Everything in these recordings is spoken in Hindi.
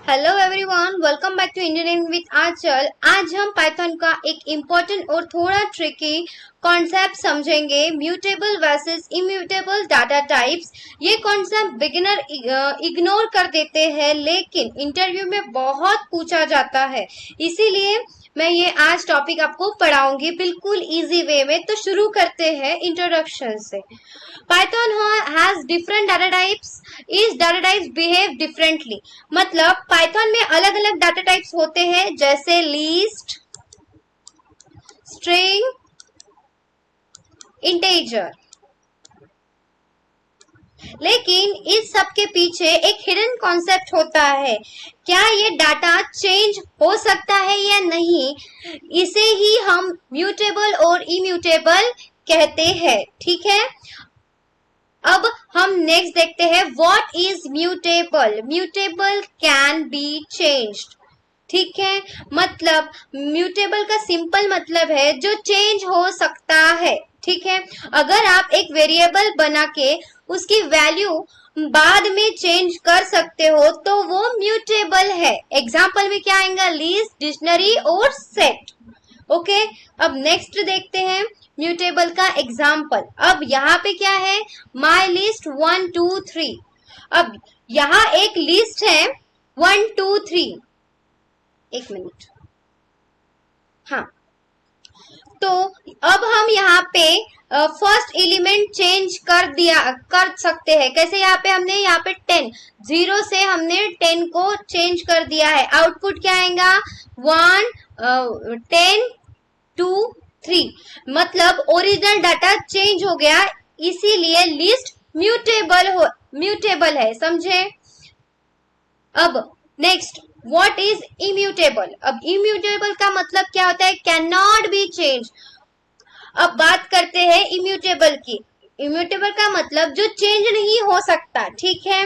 Hello everyone, welcome back to Indian with Aanchal. आज हम पाइथन का एक इम्पोर्टेंट और थोड़ा ट्रिकी कॉन्सेप्ट समझेंगे, mutable versus immutable data types. ये कॉन्सेप्ट बिगिनर इग्नोर कर देते हैं, लेकिन इंटरव्यू में बहुत पूछा जाता है, इसीलिए मैं ये आज टॉपिक आपको पढ़ाऊंगी बिल्कुल इजी वे में। तो शुरू करते हैं इंट्रोडक्शन से। Python has different data types. इस डाटा टाइप्स बिहेव डिफरेंटली, मतलब पाइथन में अलग अलग डाटा टाइप्स होते हैं, जैसे लिस्ट, स्ट्रिंग, इंटीजर। लेकिन इस सब के पीछे एक हिडन कॉन्सेप्ट होता है, क्या ये डाटा चेंज हो सकता है या नहीं। इसे ही हम म्यूटेबल और इम्यूटेबल कहते हैं, ठीक है। अब हम नेक्स्ट देखते हैं, what is mutable. Mutable can be changed, ठीक है। मतलब म्यूटेबल का सिंपल मतलब है जो चेंज हो सकता है, ठीक है। अगर आप एक वेरिएबल बना के उसकी वैल्यू बाद में चेंज कर सकते हो तो वो म्यूटेबल है। एग्जाम्पल में क्या आएगा, लिस्ट, डिक्शनरी और सेट। ओके, अब नेक्स्ट देखते हैं म्यूटेबल का एग्जाम्पल। अब यहाँ पे क्या है, माई लिस्ट 1 2 3। अब यहाँ एक लिस्ट है 1 2 3। एक मिनट, हाँ। तो अब हम यहाँ पे फर्स्ट एलिमेंट चेंज कर सकते हैं। कैसे, यहाँ पे हमने यहाँ पे 10, 0 से हमने 10 को चेंज कर दिया है। आउटपुट क्या आएगा, 1 10 2 3। मतलब ओरिजिनल डाटा चेंज हो गया, इसीलिए लिस्ट म्यूटेबल है, समझे। अब नेक्स्ट, व्हाट इज इम्यूटेबल। अब इम्यूटेबल का मतलब क्या होता है, कैन नॉट बी चेंज। अब बात करते हैं इम्यूटेबल की। इम्यूटेबल का मतलब जो चेंज नहीं हो सकता, ठीक है।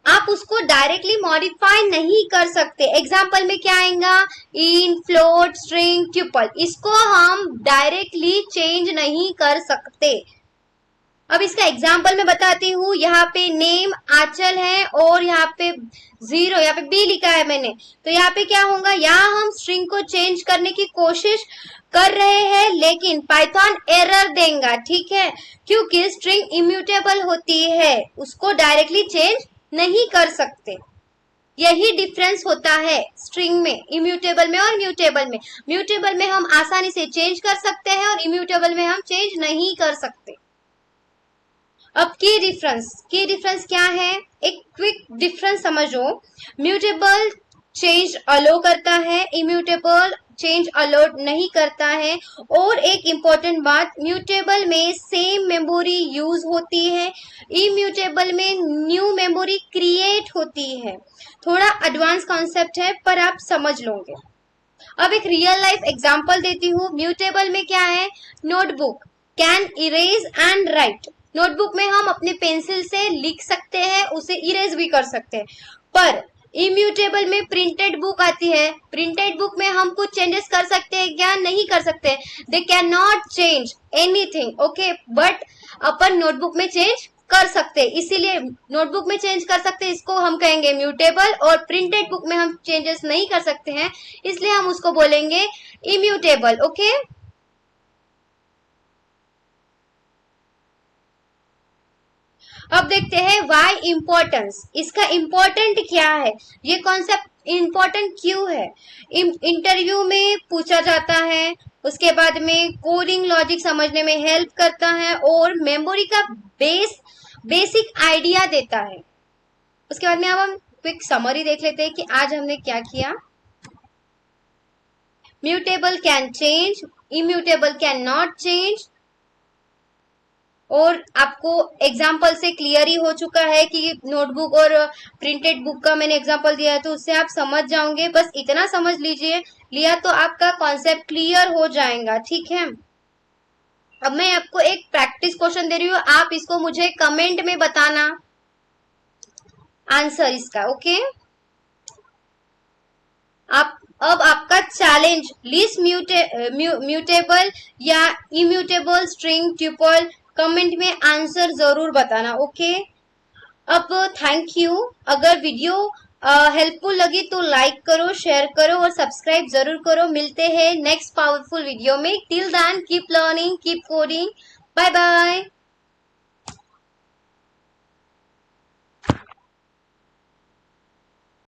आप उसको डायरेक्टली मॉडिफाई नहीं कर सकते। एग्जाम्पल में क्या आएगा, इन, फ्लोट, स्ट्रिंग, ट्यूपल। इसको हम डायरेक्टली चेंज नहीं कर सकते। अब इसका एग्जाम्पल मैं बताती हूँ। यहाँ पे नेम आंचल है और यहाँ पे 0, यहाँ पे बी लिखा है मैंने। तो यहाँ पे क्या होगा, यहाँ हम स्ट्रिंग को चेंज करने की कोशिश कर रहे हैं, लेकिन पाइथन एरर देगा, ठीक है, क्योंकि स्ट्रिंग इम्यूटेबल होती है, उसको डायरेक्टली चेंज नहीं कर सकते। यही डिफरेंस होता है स्ट्रिंग में, इम्यूटेबल में और म्यूटेबल में। म्यूटेबल में हम आसानी से चेंज कर सकते हैं और इम्यूटेबल में हम चेंज नहीं कर सकते। अब की डिफरेंस क्या है, एक क्विक डिफरेंस समझो। म्यूटेबल चेंज अलो करता है, इम्यूटेबल चेंज अलो नहीं करता है। और एक इंपॉर्टेंट बात, म्यूटेबल में सेम मेमोरी यूज होती है, इम्यूटेबल में न्यू मेमोरी क्रिएट होती है। थोड़ा एडवांस कॉन्सेप्ट है, पर आप समझ लोगे। अब एक रियल लाइफ एग्जांपल देती हूँ। म्यूटेबल में क्या है, notebook can erase and right. Notebook में हम अपने पेंसिल से लिख सकते हैं, उसे इरेज भी कर सकते हैं। पर इम्यूटेबल में प्रिंटेड बुक आती है, प्रिंटेड बुक में हम कुछ चेंजेस कर सकते हैं क्या, नहीं कर सकते। They can not change anything, okay. But upon notebook में चेंज कर सकते हैं, इसीलिए नोटबुक में चेंज कर सकते हैं, इसको हम कहेंगे म्यूटेबल। और प्रिंटेड बुक में हम चेंजेस नहीं कर सकते हैं, इसलिए हम उसको बोलेंगे इम्यूटेबल, ओके। अब देखते हैं वाई इम्पोर्टेंस। इसका इम्पोर्टेंट क्या है, ये कॉन्सेप्ट इम्पोर्टेंट क्यों है। इंटरव्यू में पूछा जाता है, उसके बाद में कोडिंग लॉजिक समझने में हेल्प करता है और मेमोरी का बेसिक आइडिया देता है। उसके बाद में अब हम क्विक समरी देख लेते हैं कि आज हमने क्या किया। Mutable can change, immutable can not change. और आपको एग्जाम्पल से क्लियर ही हो चुका है कि नोटबुक और प्रिंटेड बुक का मैंने एग्जाम्पल दिया है, तो उससे आप समझ जाओगे। बस इतना समझ लिया तो आपका कॉन्सेप्ट क्लियर हो जाएगा, ठीक है। अब मैं आपको एक प्रैक्टिस क्वेश्चन दे रही हूँ, आप इसको मुझे कमेंट में बताना आंसर इसका, ओके। अब आपका चैलेंज, लिस्ट म्यूटेबल या इम्यूटेबल, स्ट्रिंग, ट्यूपल, कमेंट में आंसर जरूर बताना, ओके। अब थैंक यू। अगर वीडियो हेल्पफुल लगी तो लाइक करो, शेयर करो और सब्सक्राइब जरूर करो। मिलते हैं नेक्स्ट पावरफुल वीडियो में। Till then keep learning, keep coding. Bye bye.